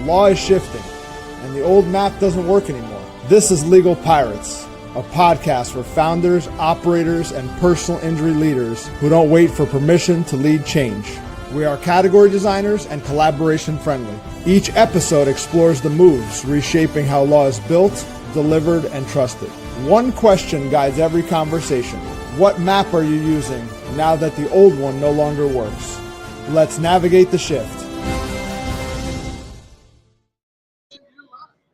Law is shifting, and the old map doesn't work anymore. This is Legal Pirates, a podcast for founders, operators, and personal injury leaders who don't wait for permission to lead change. We are category designers and collaboration friendly. Each episode explores the moves reshaping how law is built, delivered, and trusted. One question guides every conversation. What map are you using now that the old one no longer works? Let's navigate the shift.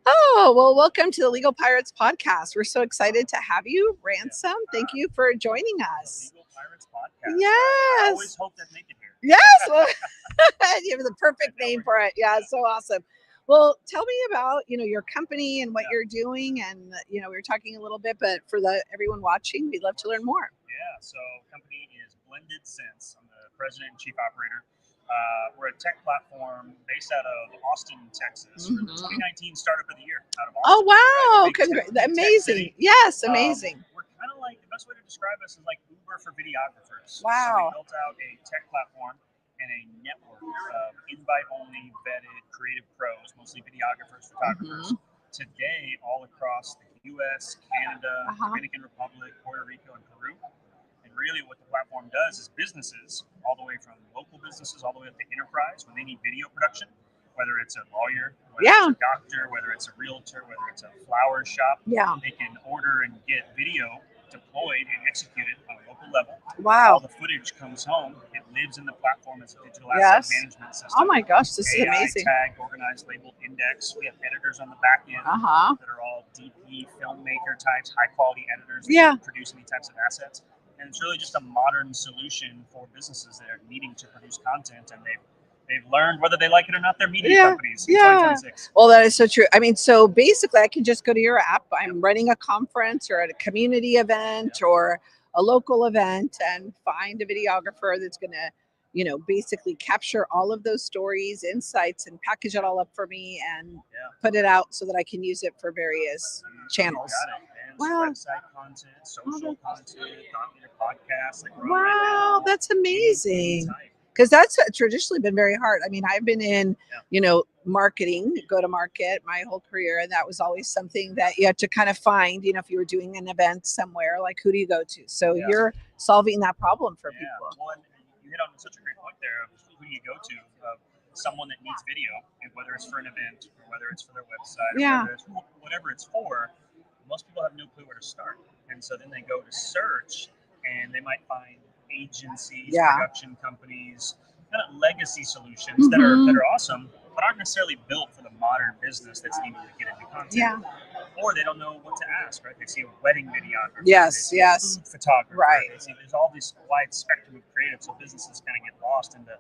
Oh, well, welcome to the Legal Pirates podcast. We're so excited to have you. Ransom, thank you for joining us. Legal Pirates podcast. Yes. I always hope that make it here. Yes. Well, you have the perfect name for it. Yeah, so awesome. Well, tell me about, your company and what you're doing. And, we were talking a little bit, but for everyone watching, we'd love to learn more. Yeah, so company is Blended Sense. I'm the president and chief operator. We're a tech platform based out of Austin, Texas. We're the 2019 Startup of the Year out of Austin. Oh, wow. Right? Amazing. Yes, amazing. We're kind of like, the best way to describe us is like Uber for videographers. Wow. So we built out a tech platform and a network of invite-only, vetted, creative pros, mostly videographers, photographers, today all across the U.S., Canada, Dominican Republic, Puerto Rico, and Peru. And really what the platform does is businesses, all the way from local businesses all the way up to enterprise, when they need video production, whether it's a lawyer, whether it's a doctor, whether it's a realtor, whether it's a flower shop, they can order and get video deployed and executed on a local level. Wow. All the footage comes home. It lives in the platform as a digital asset management system. Oh my gosh, this is AI amazing. Tagged, organized, labeled, indexed. We have editors on the back end that are all DP, filmmaker types, high quality editors that produce any types of assets. And it's really just a modern solution for businesses that are needing to produce content, and they've learned, whether they like it or not, they're media companies in 2026. Well, that is so true. I mean, so basically I can just go to your app. I'm running a conference or at a community event or a local event and find a videographer that's going to, basically capture all of those stories, insights, and package it all up for me and put it out so that I can use it for various channels. Got it. And website content, social content, podcasts. Wow, that's amazing. Because that's traditionally been very hard. I mean, I've been in, marketing, go to market my whole career. And that was always something that you had to kind of find, if you were doing an event somewhere, like who do you go to? So you're solving that problem for people. Well, and you hit on such a great point there of who do you go to, of someone that needs video, and whether it's for an event or whether it's for their website or whether it's whatever it's for, most people have no clue where to start. And so then they go to search and they might find agencies, production companies, kind of legacy solutions that are awesome, but aren't necessarily built for the modern business that's needing to get into content. Or they don't know what to ask, right? They see a wedding videographer, food photographer, there's all this wide spectrum of creative, so businesses kind of get lost into,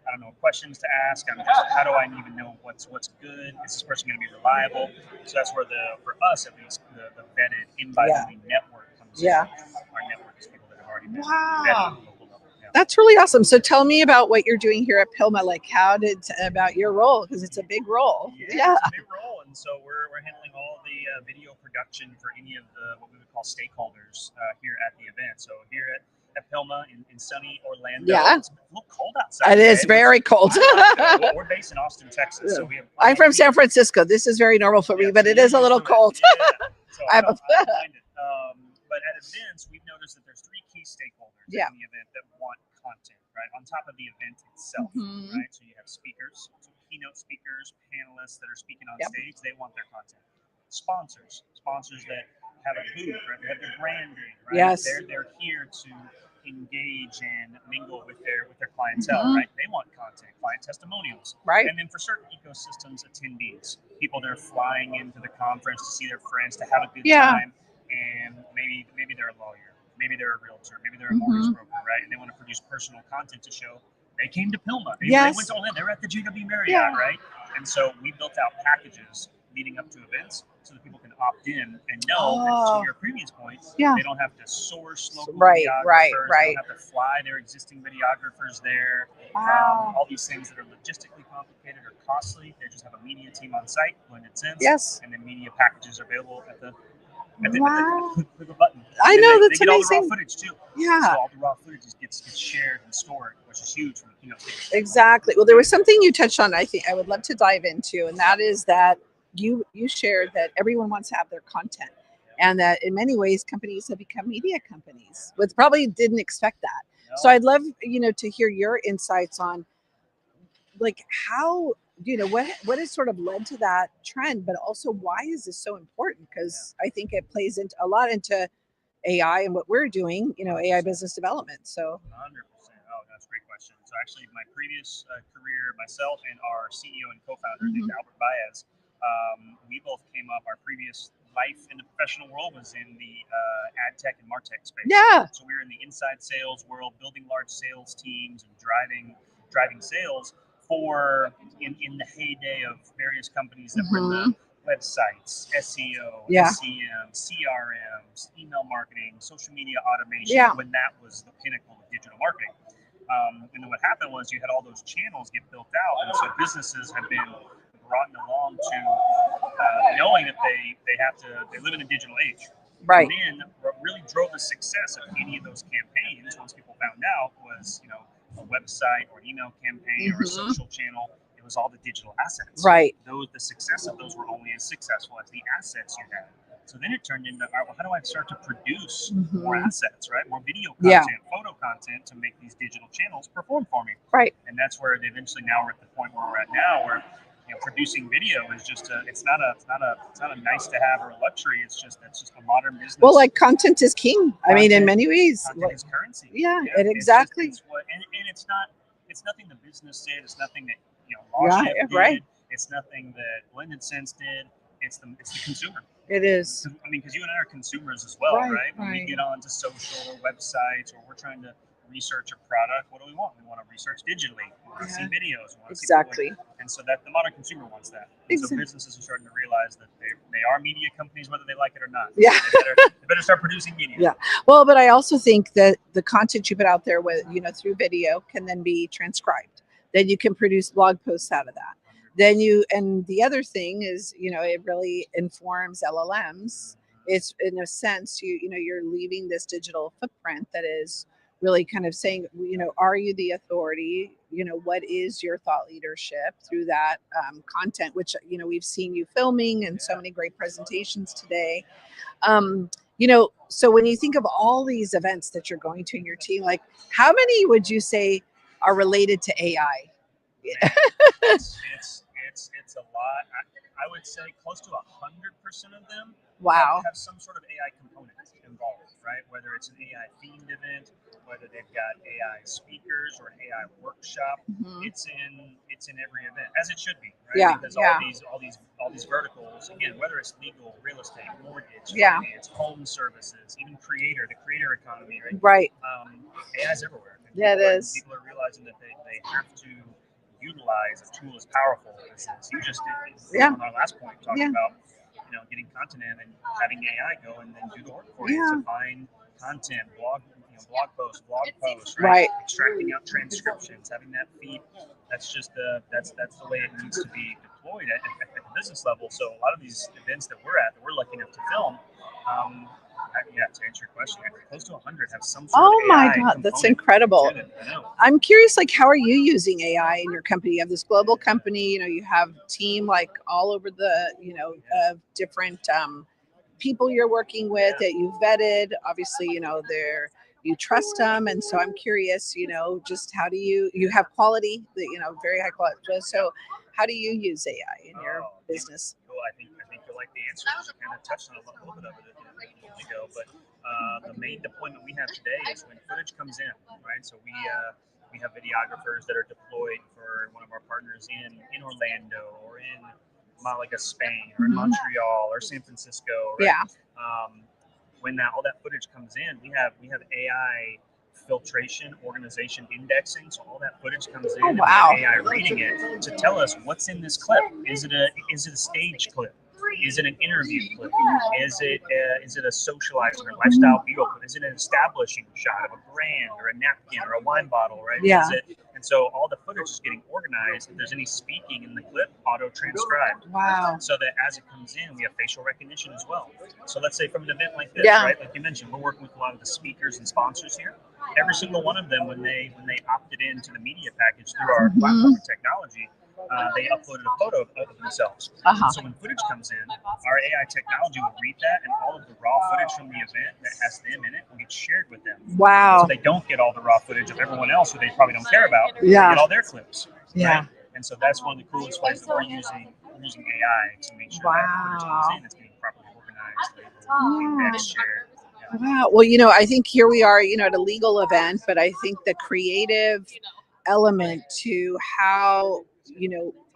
I don't know, questions to ask. How do I even know what's good? Is this person going to be reliable? So that's where for us at least, the vetted invite-only network comes in. Our network is people that have already been vetted at the local level. That's really awesome. So tell me about what you're doing here at PILMMA. Like, about your role? Because it's a big role. It's a big role. And so we're handling all the video production for any of the, what we would call stakeholders here at the event. So here at PILMMA in sunny Orlando. It's a little cold outside. It is very cold. We're based in Austin, Texas. So I'm from San Francisco. This is very normal for me, but it is a little cold. So I don't mind it. But at events, we've noticed that there's three key stakeholders in the event that want content, right? On top of the event itself, right? So you have speakers, keynote speakers, panelists that are speaking on stage. They want their content. Sponsors that have a booth, right? They have their branding, right? They're here to engage and mingle with their clientele, right? They want content, client testimonials, right? And then for certain ecosystems, attendees, people that are flying into the conference to see their friends, to have a good time, and maybe they're a lawyer, maybe they're a realtor, maybe they're a mortgage broker, right? And they want to produce personal content to show they came to PILMMA. They went to all in. They were at the GW Marriott, right? And so we built out packages leading up to events so that people can opt in and know that, to your previous point, they don't have to source local videographers, they don't have to fly their existing videographers there. All these things that are logistically complicated or costly, they just have a media team on site, Blended Sense, and then media packages are available at the Wow. Click a button. I And know, they that's get all the raw amazing. footage too. Yeah. So all the raw footage just gets shared and stored, which is huge from the keynote speakers. Exactly. Well, there was something you touched on I think I would love to dive into, and that is that you shared that everyone wants to have their content, and that in many ways companies have become media companies, which probably didn't expect that. So I'd love, to hear your insights on like how, what has sort of led to that trend, but also why is this so important? Because I think it plays into a lot into AI and what we're doing, AI business development. So 100%. Oh, that's a great question. So actually, my previous career, myself and our CEO and co-founder, named Albert Baez, we both came up. Our previous life in the professional world was in the ad tech and martech space. Yeah. So we were in the inside sales world, building large sales teams and driving sales for in the heyday of various companies that were in the websites, SEO, SEM, CRMs, email marketing, social media automation, when that was the pinnacle of digital marketing. And then what happened was you had all those channels get built out, and so businesses have been brought along to knowing that they live in a digital age. Right. And then what really drove the success of any of those campaigns, once people found out, was a website or an email campaign or a social channel. It was all the digital assets. Right. The success of those were only as successful as the assets you had. So then it turned into, all right, well, how do I start to produce more assets, right? More video content, photo content to make these digital channels perform for me. Right. And that's where eventually now we're at the point where we're at now, where producing video is just it's not a nice to have or a luxury. That's just a modern business. Well, like content is king. I mean, in many ways, content is currency. Yeah, exactly. It's nothing the business did. It's nothing that LawShift did. It's nothing that Blended Sense did. It's the consumer. It is. I mean, because you and I are consumers as well, right? When we get onto social or websites, or we're trying to research a product, what do we want? We want to research digitally. We want to see videos. We want to see and so that the modern consumer wants that. And so businesses are starting to realize that they are media companies, whether they like it or not. Yeah. They better start producing media. Yeah. Well, but I also think that the content you put out there with, through video can then be transcribed. Then you can produce blog posts out of that. Then and the other thing is, it really informs LLMs. It's in a sense, you're leaving this digital footprint that is really kind of saying, are you the authority? What is your thought leadership through that content, which, we've seen you filming and so many great presentations today. So when you think of all these events that you're going to in your team, like how many would you say are related to AI? It's a lot. I would say close to 100% of them have some sort of AI component involved, right? Whether it's an AI themed event, whether they've got AI speakers or an AI workshop, it's in every event, as it should be, right? Yeah. Because all these verticals, again, whether it's legal, real estate, mortgage, finance, home services, even the creator economy, right? Right. AI is everywhere. It is. People are realizing that they have to utilize a tool as powerful as you just did on our last point, talking about getting content in and having AI go and then do the work for you to find content, blog posts, right? Extracting out transcriptions, having that feed. That's just that's the way it needs to be deployed at the business level. So a lot of these events that we're lucky enough to film. To answer your question, close to 100 have some sort of AI. Oh my God, that's incredible. I know. I'm curious, like, how are you using AI in your company? You have this global company, you have a team like all over the, different people you're working with that you've vetted. Obviously, you trust them. And so I'm curious, just how do you have quality, very high quality. So how do you use AI in your business? Cool. I think you'll like the answer. You kind of touched on a little bit of it ago, but the main deployment we have today is when footage comes in, right? So we have videographers that are deployed for one of our partners in Orlando or in Malaga, Spain, or in Montreal or San Francisco, right? Yeah. When all that footage comes in, we have AI filtration, organization, indexing. So all that footage comes in, and AI reading it to tell us what's in this clip. Is it a stage clip? Is it an interview clip? Is it a socializing or lifestyle video clip? Is it an establishing shot of a brand or a napkin or a wine bottle, right? Yeah. And so all the footage is getting organized. If there's any speaking in the clip, auto-transcribed. Wow. So that as it comes in, we have facial recognition as well. So let's say from an event like this, Yeah. right? Like you mentioned, we're working with a lot of the speakers and sponsors here. Every single one of them, when they opted into the media package through our platform and technology, they uploaded a photo of themselves. So when footage comes in, our AI technology will read that, and all of the raw footage from the event that has them in it will get shared with them. Wow. So they don't get all the raw footage of everyone else who they probably don't care about. Yeah. They get all their clips. Yeah. Right? And so that's one of the coolest ways that we're using AI to make sure that footage comes in, it's being properly organized, indexed, shared. Wow. Well, I think here we are, at a legal event, but I think the creative element to how,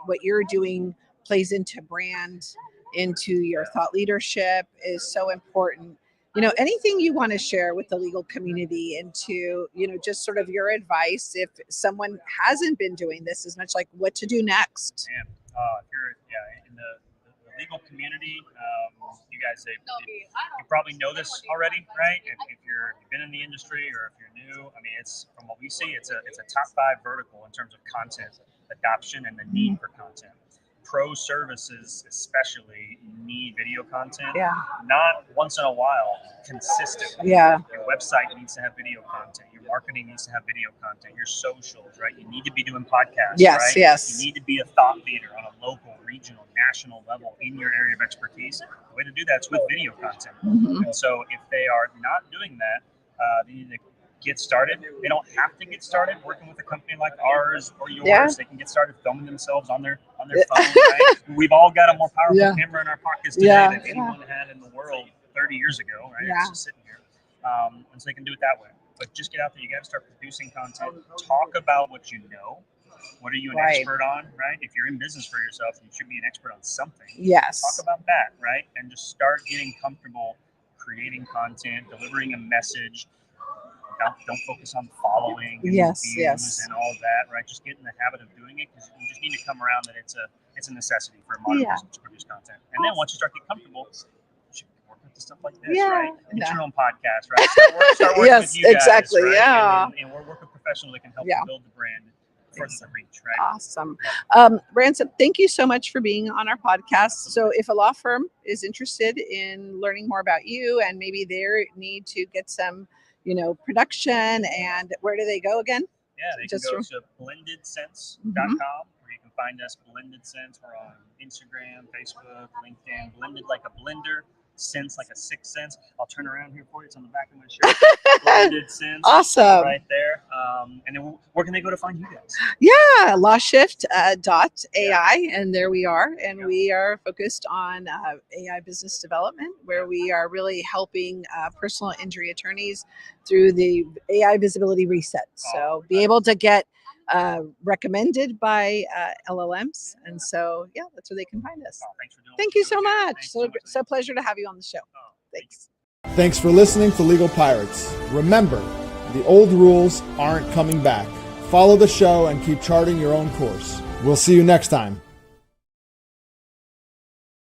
what you're doing plays into brand, into your thought leadership is so important. Anything you want to share with the legal community into, just sort of your advice if someone hasn't been doing this as much, like what to do next? Man, if you're in the legal community, you guys, you probably know this already, right? If you've been in the industry or if you're new, I mean, it's from what we see, it's a top 5 vertical in terms of content adoption and the need for content. Pro services especially need video content. Yeah. Not once in a while, consistently. Yeah. Your website needs to have video content. Your marketing needs to have video content. Your socials, right? You need to be doing podcasts, Yes, right? yes. You need to be a thought leader on a local, regional, national level in your area of expertise. The way to do that is with video content. And so if they are not doing that, they need to get started. They don't have to get started working with a company like ours or yours. Yeah. They can get started filming themselves on their phone. Right? We've all got a more powerful camera in our pockets today than anyone had in the world 30 years ago, right? It's just sitting here. And so they can do it that way. But just get out there. You got to start producing content. Talk about what you know. What are you an expert on, right? If you're in business for yourself, you should be an expert on something. Yes. Talk about that, right? And just start getting comfortable creating content, delivering a message. Don't focus on following and views and all that, right? Just get in the habit of doing it because you just need to come around that it's a necessity for a modern business to produce content. And then once you start getting comfortable, you should work with stuff like this, right? Get your own podcast, right? Start working with you guys, exactly. right? Yeah. And we're working with professionals that can help you build the brand further the reach, right? Awesome. Ransom, thank you so much for being on our podcast. So if a law firm is interested in learning more about you and maybe they need to get some production, and where do they go again? Yeah, they can go to blendedsense.com, where you can find us. Blended Sense. We're on Instagram, Facebook, LinkedIn. Blended like a blender, sense like a sixth sense. I'll turn around here for you. It's on the back of my shirt. Blended Sense. Awesome. Right there. And then where can they go to find you guys? Yeah, LawShift.ai, and there we are. And we are focused on AI business development, where we are really helping personal injury attorneys through the AI visibility reset. So be able to get recommended by LLMs. And so, that's where they can find us. Thanks for doing Thank you so much. So pleasure to have you on the show. Thanks. Thanks for listening to Legal Pirates. Remember, the old rules aren't coming back. Follow the show and keep charting your own course. We'll see you next time.